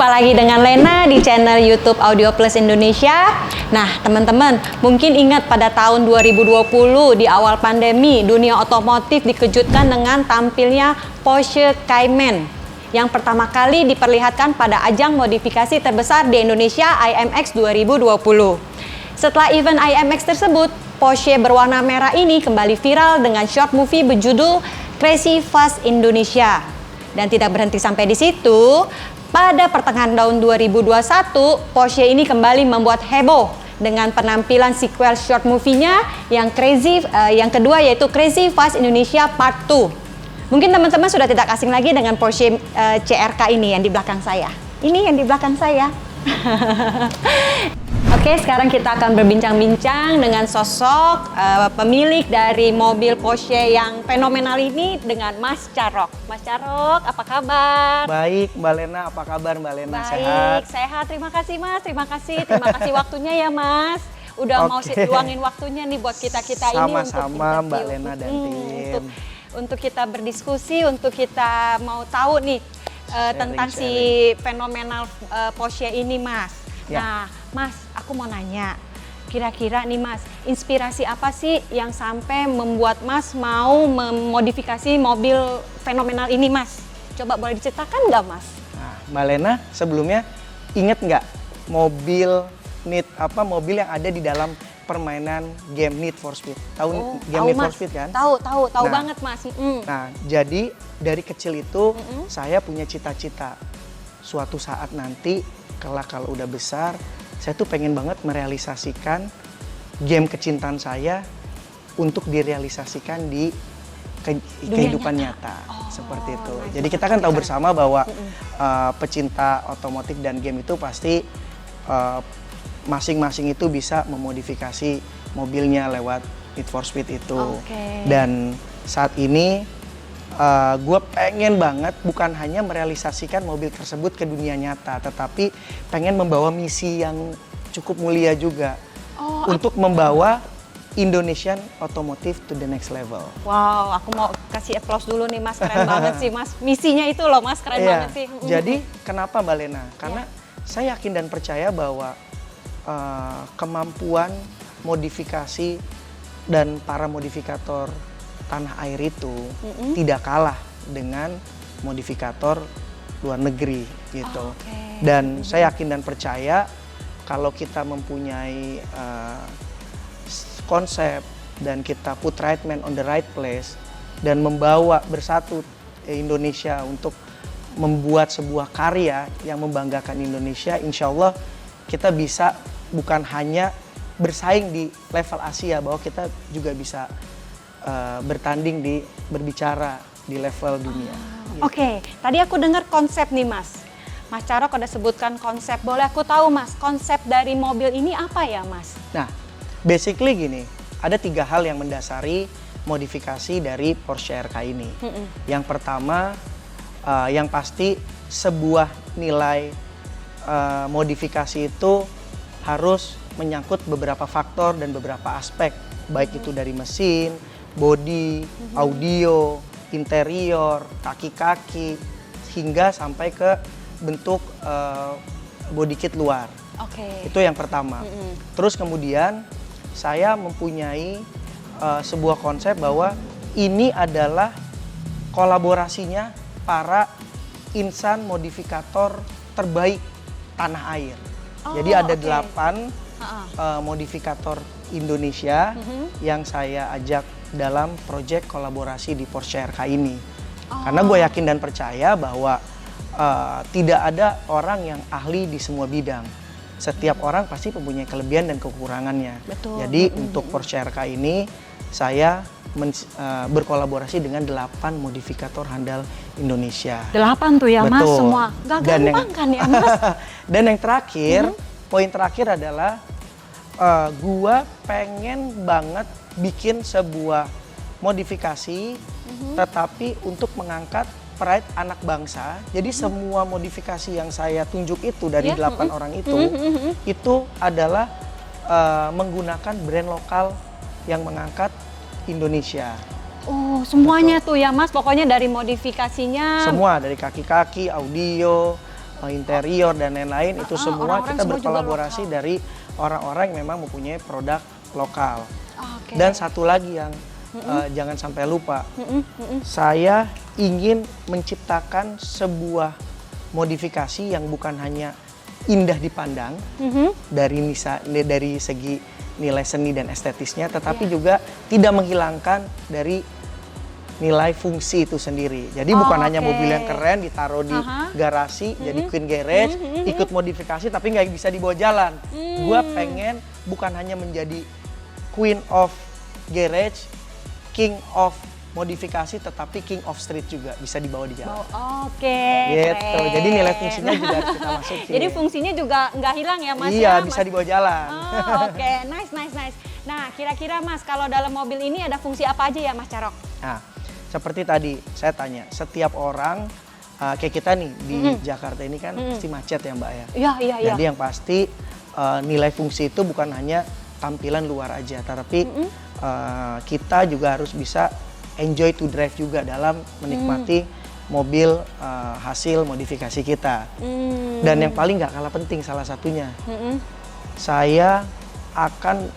jumpa lagi dengan Lena di channel YouTube Audio Plus Indonesia. Nah, teman-teman, mungkin ingat pada tahun 2020 di awal pandemi, dunia otomotif dikejutkan dengan tampilnya Porsche Cayman yang pertama kali diperlihatkan pada ajang modifikasi terbesar di Indonesia IMX 2020. Setelah event IMX tersebut, Porsche berwarna merah ini kembali viral dengan short movie berjudul Crazy Fast Indonesia. Dan tidak berhenti sampai di situ, pada pertengahan tahun 2021, Porsche ini kembali membuat heboh dengan penampilan sequel short movie-nya yang kedua yaitu Crazy Fast Indonesia Part 2. Mungkin teman-teman sudah tidak asing lagi dengan Porsche CRK ini yang di belakang saya. Ini yang di belakang saya. Oke, sekarang kita akan berbincang-bincang dengan sosok pemilik dari mobil Porsche yang fenomenal ini dengan Mas Carok. Mas Carok, apa kabar? Baik, Mbak Lena, apa kabar Mbak Lena? Baik, sehat. Terima kasih Mas, terima kasih waktunya ya Mas. Udah mau luangin waktunya nih buat kita-kita ini untuk sama-sama Mbak Lena dan tim. Untuk kita berdiskusi, untuk kita mau tahu nih tentang si fenomenal Porsche ini Mas. Ya. Nah, Mas, aku mau nanya, kira-kira nih Mas, inspirasi apa sih yang sampai membuat Mas mau memodifikasi mobil fenomenal ini Mas? Coba boleh diceritakan nggak Mas? Nah, Mbak Lena, sebelumnya inget nggak mobil yang ada di dalam permainan game Need for Speed? Tahu game Need for Speed kan? Tahu banget Mas. Nah, jadi dari kecil itu saya punya cita-cita suatu saat nanti kalau udah besar, saya tuh pengen banget merealisasikan game kecintaan saya untuk direalisasikan di kehidupan nyata. Seperti itu. Jadi kita kan tahu bersama bahwa pecinta otomotif dan game itu pasti masing-masing itu bisa memodifikasi mobilnya lewat Need for Speed itu. Dan saat ini gue pengen banget bukan hanya merealisasikan mobil tersebut ke dunia nyata, tetapi pengen membawa misi yang cukup mulia juga untuk membawa Indonesian Automotive to the next level. Wow, aku mau kasih applause dulu nih Mas, keren banget sih Mas. Misinya itu loh Mas, keren banget sih. Jadi kenapa Mbak Lena? Karena saya yakin dan percaya bahwa kemampuan modifikasi dan para modifikator tanah air itu tidak kalah dengan modifikator luar negeri gitu. Dan saya yakin dan percaya kalau kita mempunyai konsep dan kita put right man on the right place dan membawa bersatu Indonesia untuk membuat sebuah karya yang membanggakan Indonesia, insya Allah kita bisa bukan hanya bersaing di level Asia, bahwa kita juga bisa berbicara di level dunia. Oke, tadi aku dengar konsep nih Mas. Mas Carok udah sebutkan konsep. Boleh aku tahu Mas, konsep dari mobil ini apa ya Mas? Nah, basically gini, ada 3 hal yang mendasari modifikasi dari Porsche RK ini. Yang pertama, yang pasti sebuah nilai modifikasi itu harus menyangkut beberapa faktor dan beberapa aspek, baik itu dari mesin, bodi, audio, interior, kaki-kaki, hingga sampai ke bentuk body kit luar. Itu yang pertama. Terus kemudian saya mempunyai sebuah konsep bahwa ini adalah kolaborasinya para insan modifikator terbaik tanah air. Jadi ada 8 modifikator Indonesia yang saya ajak dalam proyek kolaborasi di Porsche RK ini. Karena gue yakin dan percaya bahwa tidak ada orang yang ahli di semua bidang. Setiap orang pasti mempunyai kelebihan dan kekurangannya. Jadi untuk Porsche RK ini saya berkolaborasi dengan 8 modifikator handal Indonesia. 8 tuh ya Mas semua? Gak gampang kan ya Mas? Dan yang terakhir, poin terakhir adalah gua pengen banget bikin sebuah modifikasi tetapi untuk mengangkat pride anak bangsa. Jadi semua modifikasi yang saya tunjuk itu dari 8 orang itu adalah menggunakan brand lokal yang mengangkat Indonesia. Oh, semuanya tuh ya Mas, pokoknya dari modifikasinya. Semua, dari kaki-kaki, audio, interior dan lain-lain, itu semua orang-orang kita semua juga berkolaborasi lokal. dari orang-orang yang memang mempunyai produk lokal. Oke. Dan satu lagi yang jangan sampai lupa, saya ingin menciptakan sebuah modifikasi yang bukan hanya indah dipandang dari segi nilai seni dan estetisnya, tetapi juga tidak menghilangkan dari nilai fungsi itu sendiri. Jadi bukan hanya mobil yang keren ditaruh di garasi, jadi Queen Garage, ikut modifikasi tapi nggak bisa dibawa jalan. Gua pengen bukan hanya menjadi Queen of Garage, King of modifikasi, tetapi King of Street juga bisa dibawa di jalan. Oke, Gitu. keren. Jadi nilai fungsinya juga harus kita masukin. Jadi fungsinya juga nggak hilang ya Mas? Iya, ya, bisa Mas? dibawa jalan. Oke, nice. Nah, kira-kira Mas, kalau dalam mobil ini ada fungsi apa aja ya Mas Carok? Nah, seperti tadi saya tanya, setiap orang kayak kita nih di Jakarta ini kan pasti macet ya Mbak ya. Iya. Jadi yang pasti nilai fungsi itu bukan hanya tampilan luar aja, tetapi kita juga harus bisa enjoy to drive juga dalam menikmati mobil hasil modifikasi kita. Dan yang paling nggak kalah penting salah satunya, saya akan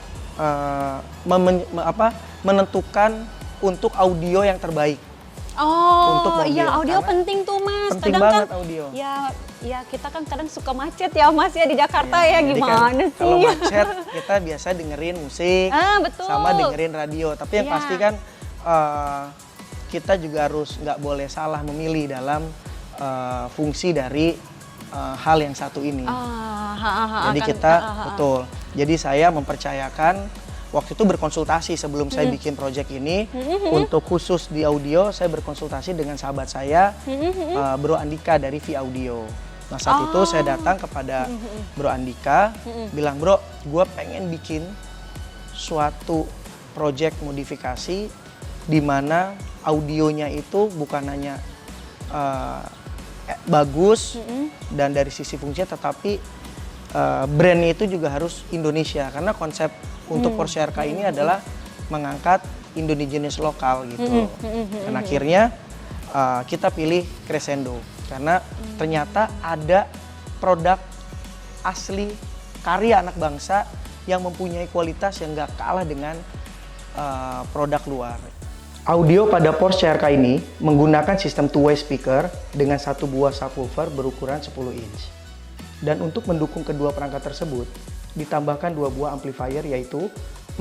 menentukan untuk audio yang terbaik. Untuk mobil, iya audio karena penting tuh Mas. penting Kadang banget kan, audio. Ya kita kan kadang suka macet ya Mas ya di Jakarta ya, Jadi gimana kan, sih? kalau macet kita biasa dengerin musik, Betul. sama dengerin radio. Tapi yang Iya. pasti kan kita juga harus nggak boleh salah memilih dalam fungsi dari hal yang satu ini. Jadi kita betul. Jadi saya mempercayakan, waktu itu berkonsultasi sebelum saya bikin project ini, untuk khusus di audio saya berkonsultasi dengan sahabat saya, Bro Andika dari V Audio. Nah saat itu saya datang kepada Bro Andika, bilang, "Bro, gue pengen bikin suatu project modifikasi di mana audionya itu bukan hanya bagus dan dari sisi fungsinya, tetapi brandnya itu juga harus Indonesia, karena konsep untuk Porsche RK ini adalah mengangkat indigenous lokal gitu." Dan akhirnya kita pilih Crescendo karena ternyata ada produk asli karya anak bangsa yang mempunyai kualitas yang nggak kalah dengan produk luar. Audio pada Porsche RK ini menggunakan sistem two-way speaker dengan satu buah subwoofer berukuran 10 inch. Dan untuk mendukung kedua perangkat tersebut, ditambahkan dua buah amplifier, yaitu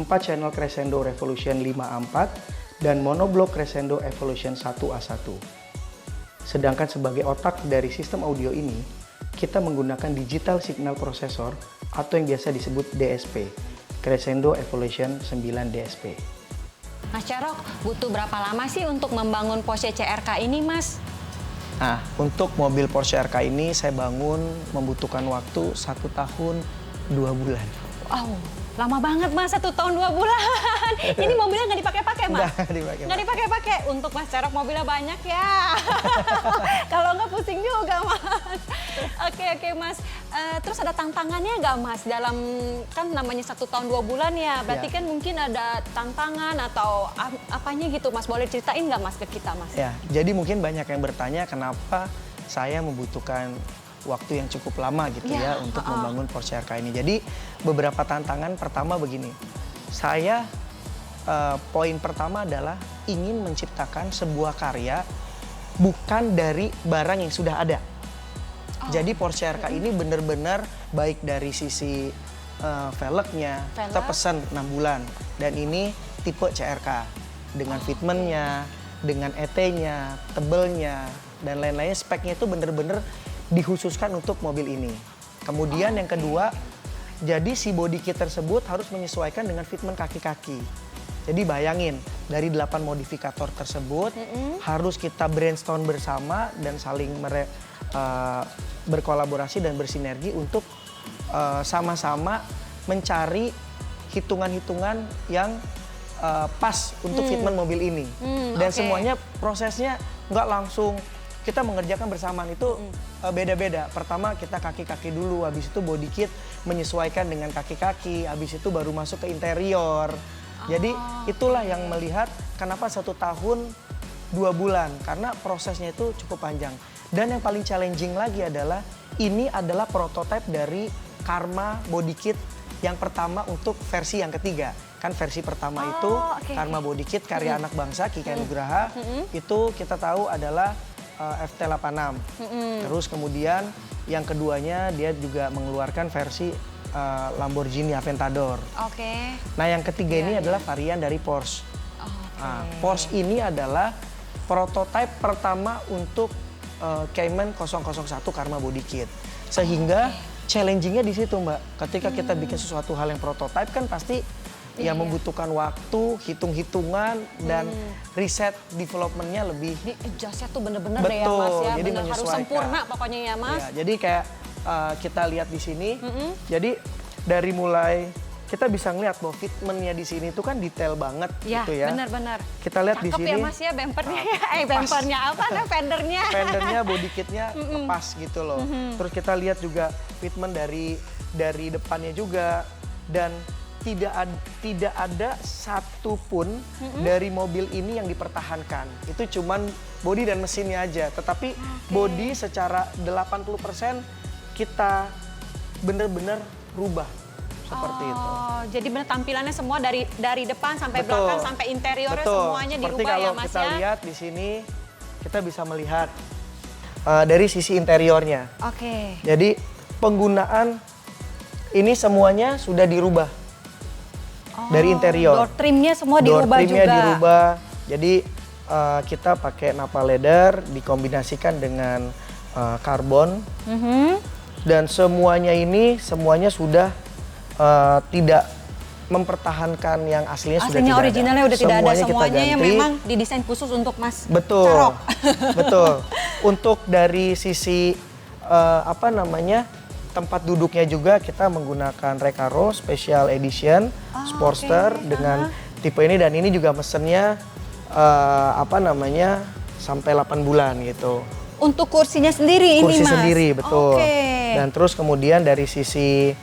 4 channel Crescendo Revolution 5A4 dan monoblock Crescendo Evolution 1A1. Sedangkan sebagai otak dari sistem audio ini, kita menggunakan Digital Signal Processor atau yang biasa disebut DSP, Crescendo Evolution 9 DSP. Mas Carok, butuh berapa lama sih untuk membangun Porsche CRK ini Mas? Nah, untuk mobil Porsche RK ini saya bangun membutuhkan waktu 1 tahun 2 bulan. Wow, lama banget Mas, 1 tahun 2 bulan. Ini mobilnya nggak dipakai-pakai Mas? Nggak dipakai-pakai. Untuk Mas Carok mobilnya banyak ya. Kalau nggak pusing juga Mas. Oke Mas. Terus ada tantangannya nggak Mas? Dalam kan namanya 1 tahun 2 bulan ya. Berarti kan mungkin ada tantangan atau apanya gitu Mas. Boleh ceritain nggak Mas ke kita Mas? Ya, jadi mungkin banyak yang bertanya kenapa saya membutuhkan waktu yang cukup lama gitu ya untuk membangun Porsche RK ini. Jadi beberapa tantangan, pertama begini, saya poin pertama adalah ingin menciptakan sebuah karya bukan dari barang yang sudah ada. Jadi Porsche RK ini benar-benar baik dari sisi velgnya, kita pesan 6 bulan, dan ini tipe CRK dengan fitmentnya, dengan ET-nya, tebelnya, dan lain-lainnya, speknya itu benar-benar dikhususkan untuk mobil ini. Kemudian yang kedua, jadi si body kit tersebut harus menyesuaikan dengan fitment kaki-kaki. Jadi bayangin, dari 8 modifikator tersebut harus kita brainstorm bersama dan saling berkolaborasi dan bersinergi untuk sama-sama mencari hitungan-hitungan yang pas untuk fitment mobil ini. Dan semuanya prosesnya nggak langsung kita mengerjakan bersamaan, itu beda-beda. Pertama kita kaki-kaki dulu, habis itu body kit menyesuaikan dengan kaki-kaki, habis itu baru masuk ke interior. Jadi itulah yang melihat kenapa 1 tahun 2 bulan, karena prosesnya itu cukup panjang. Dan yang paling challenging lagi adalah ini adalah prototipe dari Karma Body Kit yang pertama untuk versi yang ketiga. Kan versi pertama itu Karma Body Kit karya anak bangsa Kiki Nugraha, itu kita tahu adalah FT86. Terus kemudian yang keduanya dia juga mengeluarkan versi Lamborghini Aventador. Nah yang ketiga ini adalah varian dari Porsche. Porsche ini adalah prototipe pertama untuk Cayman 001 Karma Body Kit. Sehingga challenging-nya di situ, Mbak. Ketika kita bikin sesuatu hal yang prototipe kan pasti ya membutuhkan waktu, hitung-hitungan dan riset development-nya lebih. Jasnya tuh bener-bener deh ya Mas ya, jadi bener harus sempurna pokoknya ya Mas. Ya, jadi kayak kita lihat di sini, jadi dari mulai kita bisa ngeliat bahwa fitment-nya di sini tuh kan detail banget gitu ya. Benar-benar. Kita lihat di Cakep sini. ya Mas ya bempernya. Bempernya apa nah fendernya? Fendernya, body kitnya pas gitu loh. Terus kita lihat juga fitment dari depannya juga, dan tidak ada satupun dari mobil ini yang dipertahankan. Itu cuman body dan mesinnya aja. Tetapi body secara 80% kita bener-bener rubah seperti itu. Jadi bener tampilannya semua dari depan sampai belakang sampai interiornya semuanya seperti dirubah ya Mas ya. kalau kita lihat di sini kita bisa melihat dari sisi interiornya. Jadi penggunaan ini semuanya sudah dirubah dari interior. Door trimnya semua dirubah Door trimnya juga. dirubah. Jadi kita pakai nappa leather dikombinasikan dengan karbon. Dan semuanya sudah tidak mempertahankan yang aslinya sudah tidak originalnya ada. udah tidak ada, Kita semuanya yang ganti. memang didesain khusus untuk Mas Betul, Carok. betul. Untuk dari sisi tempat duduknya juga kita menggunakan Recaro Special Edition Sportster dengan tipe ini, dan ini juga mesennya sampai 8 bulan gitu. Untuk kursinya sendiri ini Mas? Kursi sendiri, betul. Dan terus kemudian dari sisi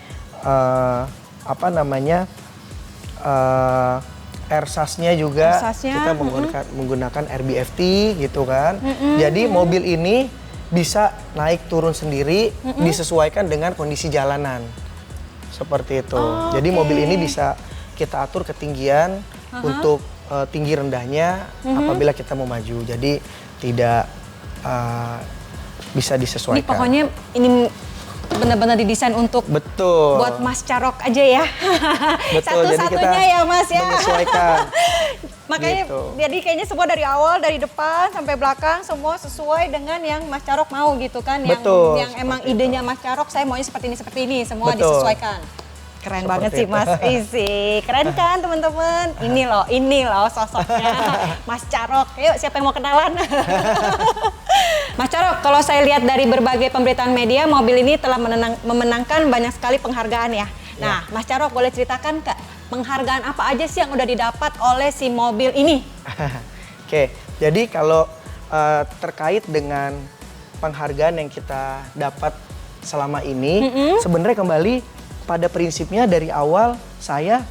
airsasnya juga kita menggunakan RBFT gitu kan. Jadi mobil ini bisa naik turun sendiri disesuaikan dengan kondisi jalanan. Seperti itu. Jadi mobil ini bisa kita atur ketinggian untuk tinggi rendahnya apabila kita mau maju. Jadi tidak bisa disesuaikan. Ini pokoknya ini benar-benar didesain untuk buat Mas Carok aja ya. Satu-satunya ya Mas ya. Menyesuaikan. Makanya gitu. Jadi kayaknya semua dari awal, dari depan sampai belakang semua sesuai dengan yang Mas Carok mau gitu kan. Yang emang idenya Mas Carok, saya maunya seperti ini semua disesuaikan. Keren banget sih Mas Isi. Keren kan teman-teman? Ini loh sosoknya Mas Carok. Yuk siapa yang mau kenalan? Mas Carok, kalau saya lihat dari berbagai pemberitaan media, mobil ini telah memenangkan banyak sekali penghargaan ya. Nah, Mas Carok boleh ceritakan Kak, penghargaan apa aja sih yang udah didapat oleh si mobil ini? Oke, jadi kalau terkait dengan penghargaan yang kita dapat selama ini, sebenarnya kembali pada prinsipnya dari awal saya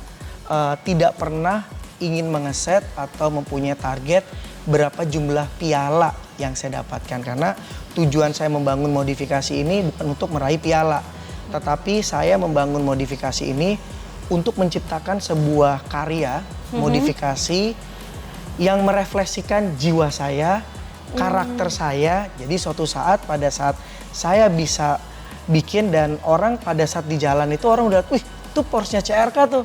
tidak pernah ingin mengeset atau mempunyai target berapa jumlah piala yang saya dapatkan, karena tujuan saya membangun modifikasi ini bukan untuk meraih piala, tetapi saya membangun modifikasi ini untuk menciptakan sebuah karya modifikasi yang merefleksikan jiwa saya, karakter saya. Jadi suatu saat pada saat saya bisa bikin dan orang pada saat di jalan itu orang udah, wih itu Porsche-nya CRK tuh.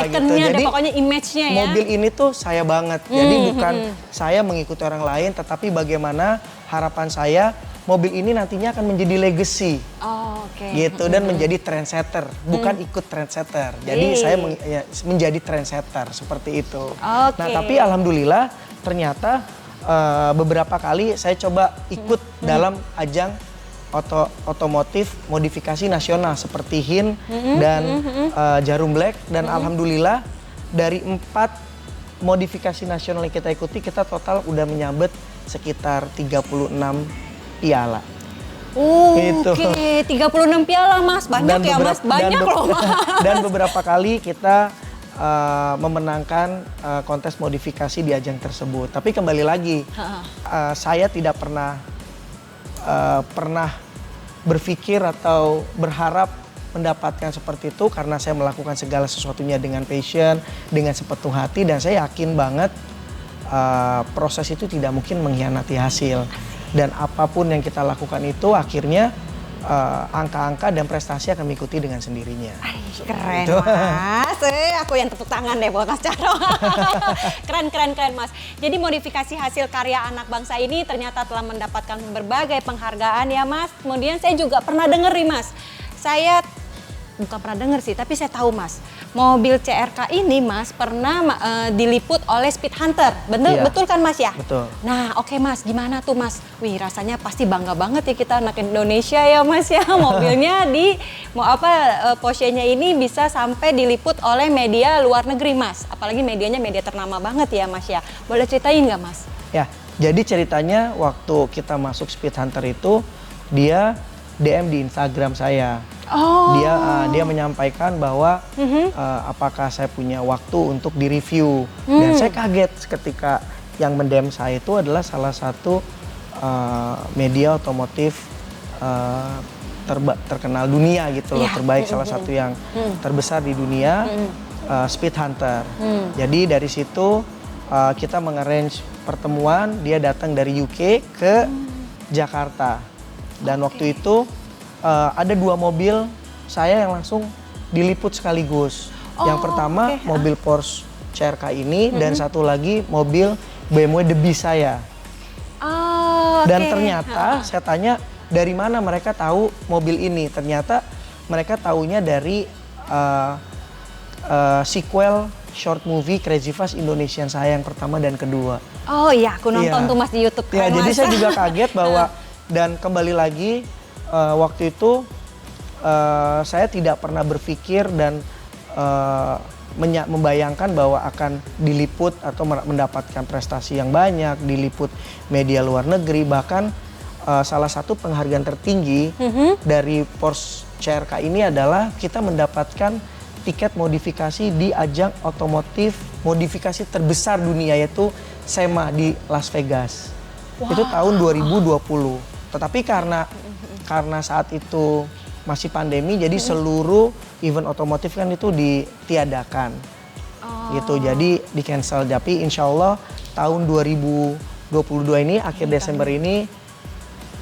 Ikonnya gitu. Pokoknya image-nya ya. Mobil ini tuh saya banget. Jadi bukan saya mengikuti orang lain, tetapi bagaimana harapan saya mobil ini nantinya akan menjadi legacy. Gitu, dan menjadi trendsetter, bukan ikut trendsetter. Jadi saya menjadi trendsetter seperti itu. Nah, tapi alhamdulillah ternyata beberapa kali saya coba ikut dalam ajang otomotif modifikasi nasional seperti HIN dan Jarum Black, dan alhamdulillah dari 4 modifikasi nasional yang kita ikuti, kita total udah menyabet sekitar 36 piala. Gitu. 36 piala Mas, banyak ya Mas, banyak loh Mas. Dan beberapa kali kita memenangkan kontes modifikasi di ajang tersebut. Tapi kembali lagi, saya tidak pernah berpikir atau berharap mendapatkan seperti itu karena saya melakukan segala sesuatunya dengan passion, dengan sepenuh hati, dan saya yakin banget proses itu tidak mungkin mengkhianati hasil. Dan apapun yang kita lakukan itu akhirnya angka-angka dan prestasi akan mengikuti dengan sendirinya. Keren Mas, aku yang tepuk tangan deh buat Mas Caro. Keren Mas. Jadi modifikasi hasil karya anak bangsa ini ternyata telah mendapatkan berbagai penghargaan ya Mas. Kemudian saya juga pernah denger nih Mas, saya bukan pernah denger sih, tapi saya tahu Mas, mobil CRK ini Mas pernah diliput oleh Speed Hunter, Iya. betul kan Mas ya? Betul. Nah oke Mas, gimana tuh Mas? Wih rasanya pasti bangga banget ya kita anak Indonesia ya Mas ya, mobilnya Porsche-nya ini bisa sampai diliput oleh media luar negeri Mas, apalagi medianya media ternama banget ya Mas ya. Boleh ceritain nggak Mas? Ya, jadi ceritanya waktu kita masuk Speed Hunter itu dia DM di Instagram saya. Oh. Dia menyampaikan bahwa apakah saya punya waktu untuk direview. Dan saya kaget ketika yang mendem saya itu adalah salah satu media otomotif terkenal dunia gitu loh, terbaik, salah satu yang terbesar di dunia, Speed Hunter. Jadi dari situ kita mengarrange pertemuan, dia datang dari UK ke Jakarta. Dan waktu itu ada 2 mobil saya yang langsung diliput sekaligus. Yang pertama mobil Porsche CRK ini dan satu lagi mobil BMW The Beast saya. Dan ternyata saya tanya dari mana mereka tahu mobil ini. Ternyata mereka taunya dari sequel short movie Crazy Fast Indonesian saya yang pertama dan kedua. Oh iya, aku nonton tuh Mas di YouTube. Ya, jadi saya juga kaget bahwa dan kembali lagi waktu itu saya tidak pernah berpikir dan membayangkan bahwa akan diliput atau mendapatkan prestasi yang banyak, diliput media luar negeri, bahkan salah satu penghargaan tertinggi dari Porsche CRK ini adalah kita mendapatkan tiket modifikasi di ajang otomotif modifikasi terbesar dunia, yaitu SEMA di Las Vegas. Wow. Itu tahun 2020. Tetapi karena saat itu masih pandemi, jadi seluruh event otomotif kan itu ditiadakan. Gitu, jadi di cancel. Tapi insya Allah tahun 2022 ini, akhir Desember ini,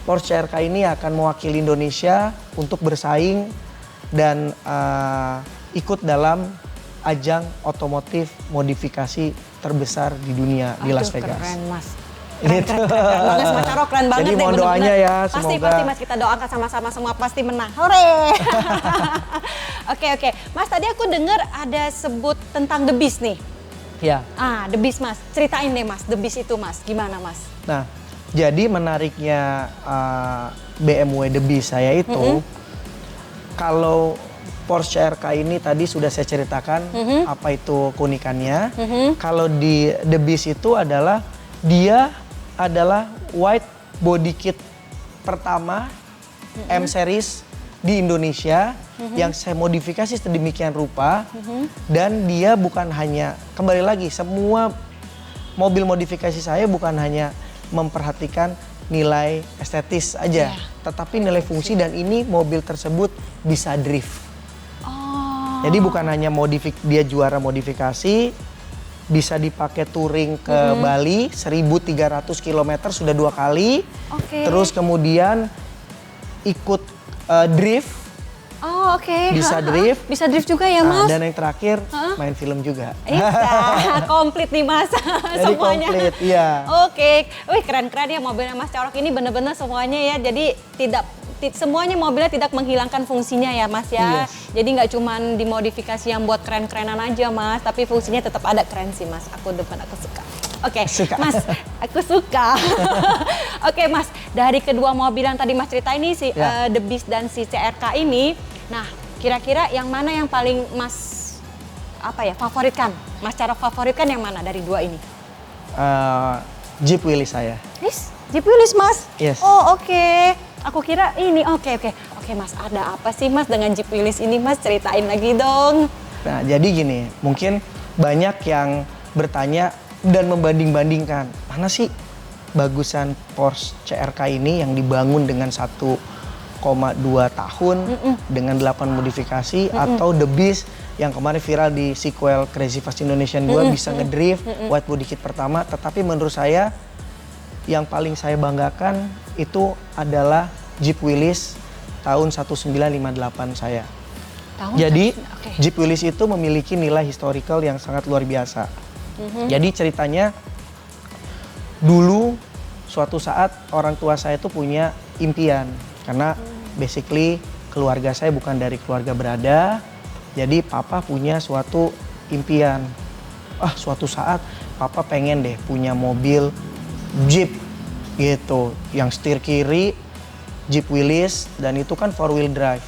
Porsche CRK ini akan mewakili Indonesia untuk bersaing dan ikut dalam ajang otomotif modifikasi terbesar di dunia di Las Vegas. Keren Mas. Keren banget Mas Caro, keren banget. Jadi deh, mohon doanya ya, semoga. Pasti Mas, kita doakan sama-sama, semua pasti menang. Hore! Oke. Mas, tadi aku dengar ada sebut tentang The Beast nih. Ya. The Beast Mas, ceritain deh Mas, The Beast itu Mas, gimana Mas? Nah, jadi menariknya BMW The Beast saya itu, kalau Porsche CRK ini tadi sudah saya ceritakan apa itu keunikannya. Kalau di The Beast itu dia adalah white body kit pertama M series di Indonesia yang saya modifikasi sedemikian rupa, dan dia bukan hanya, kembali lagi, semua mobil modifikasi saya bukan hanya memperhatikan nilai estetis aja, tetapi nilai fungsi, dan ini mobil tersebut bisa drift. Jadi bukan hanya dia juara modifikasi, bisa dipakai touring ke Bali 1.300 km sudah 2 kali. Terus kemudian ikut drift. Bisa drift. Bisa drift juga ya Mas? Dan yang terakhir main film juga. Komplit nih Mas. Jadi semuanya. Komplit, iya. Wih keren-keren ya mobilnya Mas Corok ini, bener-bener semuanya ya. Jadi semuanya mobilnya tidak menghilangkan fungsinya ya Mas ya. Yes. Jadi nggak cuman dimodifikasi yang buat keren-kerenan aja Mas, tapi fungsinya tetap ada. Keren sih Mas, aku demen, aku suka. Mas, aku suka. Mas, dari kedua mobil yang tadi Mas cerita ini, The Beast dan si CRK ini, nah kira-kira yang mana yang paling Mas favoritkan? Mas Caro favoritkan yang mana dari dua ini? Jeep Willys saya. Jeep Willys Mas? Yes. Aku kira ini. Oke Mas, ada apa sih Mas dengan Jeep Willys ini Mas? Ceritain lagi dong. Nah jadi gini, mungkin banyak yang bertanya dan membanding-bandingkan, mana sih bagusan Porsche CRK ini yang dibangun dengan satu tahun dengan 8 modifikasi, atau The Beast yang kemarin viral di sequel Crazy Fast Indonesian 2 bisa ngedrift white body kit pertama. Tetapi menurut saya yang paling saya banggakan itu adalah Jeep Willys tahun 1958 saya. Jadi Jeep Willys itu memiliki nilai historical yang sangat luar biasa. Jadi ceritanya dulu suatu saat orang tua saya itu punya impian, karena basically keluarga saya bukan dari keluarga berada. Jadi papa punya suatu impian, suatu saat papa pengen deh punya mobil Jeep gitu, yang setir kiri Jeep Willys, dan itu kan 4-wheel drive.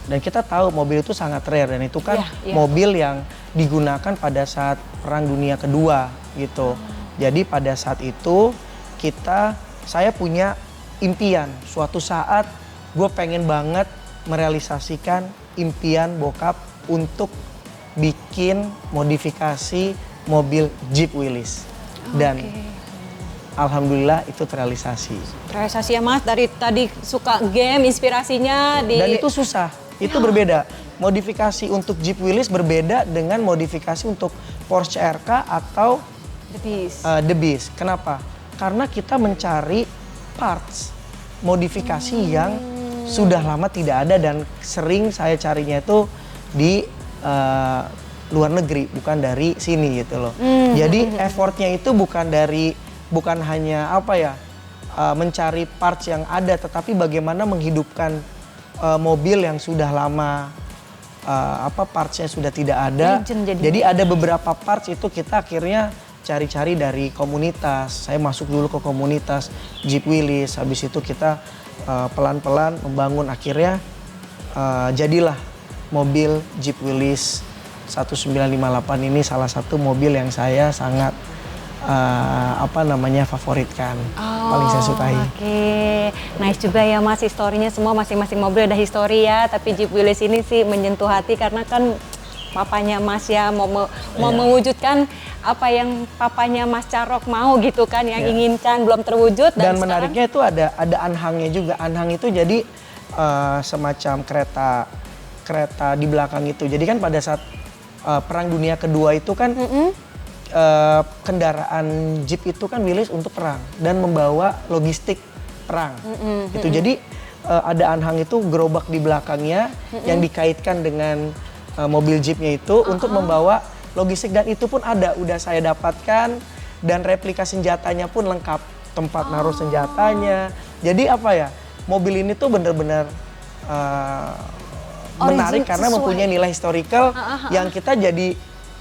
Dan kita tahu mobil itu sangat rare, dan itu kan mobil yang digunakan pada saat Perang Dunia Kedua gitu. Jadi pada saat itu saya punya impian, suatu saat gue pengen banget merealisasikan impian bokap untuk bikin modifikasi mobil Jeep Willys. Dan alhamdulillah itu terrealisasi. Terrealisasi ya Mas, dari tadi suka game, inspirasinya di... Dan itu susah, itu berbeda. Modifikasi untuk Jeep Willys berbeda dengan modifikasi untuk Porsche RK atau The Beast. Kenapa? Karena kita mencari parts modifikasi yang sudah lama tidak ada, dan sering saya carinya itu di luar negeri, bukan dari sini gitu loh. Jadi effortnya itu bukan hanya mencari parts yang ada, tetapi bagaimana menghidupkan mobil yang sudah lama, partsnya sudah tidak ada. Jadi ada beberapa parts itu kita akhirnya cari-cari dari komunitas. Saya masuk dulu ke komunitas Jeep Willys, habis itu kita pelan-pelan membangun, akhirnya jadilah mobil Jeep Willys 1958 ini salah satu mobil yang saya sangat favoritkan, paling saya sukai. Nice juga ya Mas, historinya semua masing-masing mobil ada histori ya, tapi Jeep Willys ini sih menyentuh hati karena kan papanya Mas ya mau mewujudkan apa yang papanya Mas Carok mau gitu kan, yang inginkan belum terwujud. Dan menariknya itu ada anhangnya juga. Anhang itu jadi semacam kereta di belakang itu. Jadi kan pada saat Perang Dunia Kedua itu kan kendaraan Jeep itu kan Willys untuk perang dan membawa logistik perang. Itu jadi ada anhang itu, gerobak di belakangnya yang dikaitkan dengan mobil Jeepnya itu untuk membawa logistik, dan itu pun udah saya dapatkan, dan replika senjatanya pun lengkap, tempat naruh senjatanya. Jadi mobil ini tuh bener-bener menarik karena mempunyai nilai historical yang kita jadi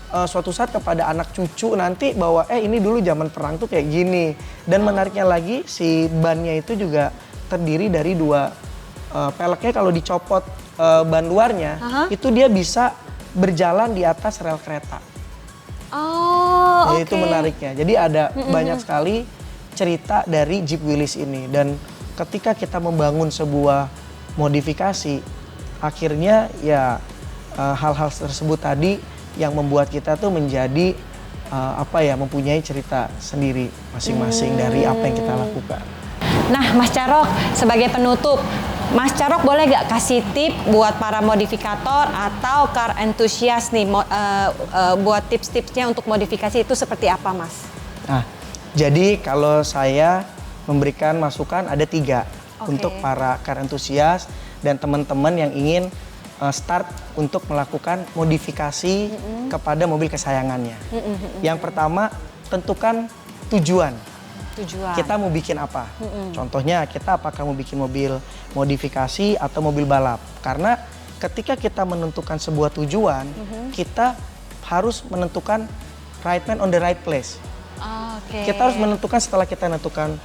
suatu saat kepada anak cucu nanti bahwa ini dulu zaman perang tuh kayak gini. Dan menariknya lagi, si bannya itu juga terdiri dari 2 peleknya, kalau dicopot ban luarnya itu dia bisa berjalan di atas rel kereta. Itu menariknya. Jadi ada banyak sekali cerita dari Jeep Willys ini, dan ketika kita membangun sebuah modifikasi, akhirnya hal-hal tersebut tadi yang membuat kita tuh menjadi mempunyai cerita sendiri masing-masing dari apa yang kita lakukan. Nah Mas Carok, sebagai penutup, Mas Carok boleh gak kasih tip buat para modifikator atau car enthusiast nih, buat tips-tipsnya untuk modifikasi itu seperti apa Mas? Nah, jadi kalau saya memberikan masukan ada 3 untuk para car enthusiast dan teman-teman yang ingin start untuk melakukan modifikasi kepada mobil kesayangannya. Yang pertama, tentukan tujuan. Kita mau bikin apa? Contohnya kita apakah mau bikin mobil modifikasi atau mobil balap? Karena ketika kita menentukan sebuah tujuan, kita harus menentukan right man on the right place. Kita harus menentukan, setelah kita menentukan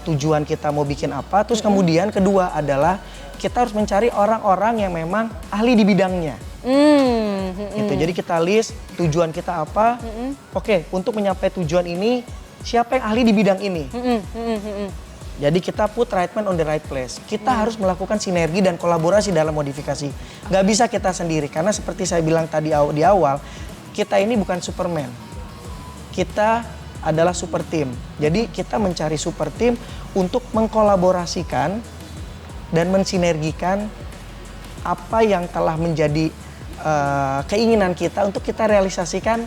tujuan kita mau bikin apa, terus kemudian kedua adalah kita harus mencari orang-orang yang memang ahli di bidangnya. Gitu. Jadi kita list tujuan kita apa. Untuk mencapai tujuan ini, siapa yang ahli di bidang ini. Jadi kita put right man on the right place. Kita harus melakukan sinergi dan kolaborasi dalam modifikasi. Nggak bisa kita sendiri, karena seperti saya bilang tadi di awal, kita ini bukan Superman. Kita adalah super team. Jadi kita mencari super team untuk mengkolaborasikan dan mensinergikan apa yang telah menjadi keinginan kita untuk kita realisasikan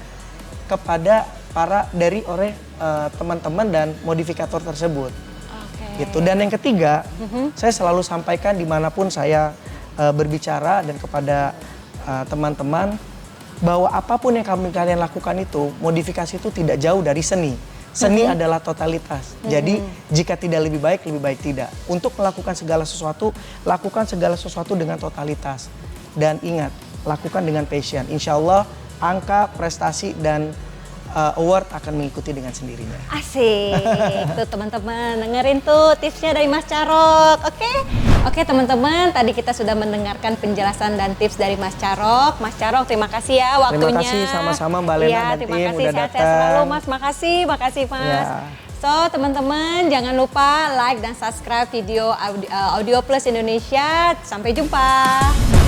kepada oleh teman-teman dan modifikator tersebut. Gitu. Dan yang ketiga, saya selalu sampaikan dimanapun saya berbicara dan kepada teman-teman bahwa apapun yang kalian lakukan itu, modifikasi itu tidak jauh dari seni. Seni adalah totalitas. Jadi jika tidak lebih baik tidak. Untuk melakukan segala sesuatu, lakukan segala sesuatu dengan totalitas. Dan ingat, lakukan dengan passion. Insya Allah angka, prestasi, dan award akan mengikuti dengan sendirinya. Asik, tuh teman-teman dengerin tuh tipsnya dari Mas Carok, oke? Oke teman-teman, tadi kita sudah mendengarkan penjelasan dan tips dari Mas Carok. Mas Carok, terima kasih ya waktunya. Terima kasih sama-sama Mbak Lena dan tim udah sehat-sehat datang. selalu Mas, makasih Mas. Ya. So teman-teman jangan lupa like dan subscribe video Audio Plus Indonesia. Sampai jumpa.